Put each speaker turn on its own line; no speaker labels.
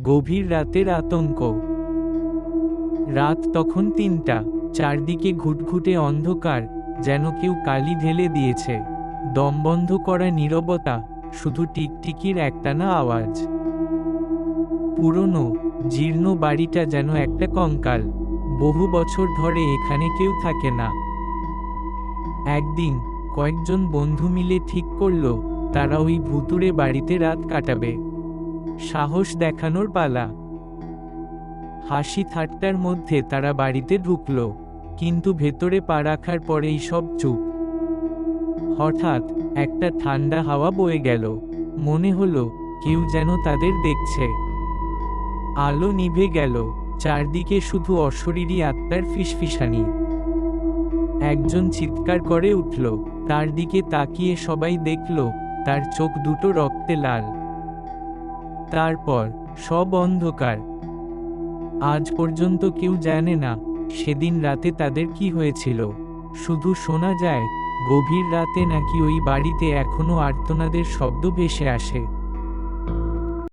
গভীর রাতের আতঙ্ক। রাত তখন ৩টা। চারদিকে ঘুটঘুটে অন্ধকার, যেন কেউ কালি ঢেলে দিয়েছে। দমবন্ধ করা নীরবতা, শুধু টিকটিকির একটানা আওয়াজ। পুরনো জীর্ণ বাড়িটা যেন একটা কঙ্কাল। বহু বছর ধরে এখানে কেউ থাকে না। একদিন কয়েকজন বন্ধু মিলে ঠিক করল, তারা ওই ভুতুড়ে বাড়িতে রাত কাটাবে। সাহস দেখানোর পালা। হাসি ঠাট্টার মধ্যে তারা বাড়িতে ঢুকল, কিন্তু ভেতরে পা রাখার পরেই সব চুপ। হঠাৎ একটা ঠান্ডা হাওয়া বয়ে গেল। মনে হলো কেউ যেন তাদের দেখছে। আলো নিভে গেল, চারদিকে শুধু অশরীরী আত্মার ফিসফিসানি। একজন চিৎকার করে উঠল, তার দিকে তাকিয়ে সবাই দেখল তার চোখ দুটো রক্তে লাল। তারপর সব অন্ধকার। আজ পর্যন্ত কেউ জানে না সেদিন রাতে তাদের কি হয়েছিল। শুধু শোনা যায়, গভীর রাতে নাকি ওই বাড়িতে এখনো আর্তনাদের শব্দ ভেসে আসে।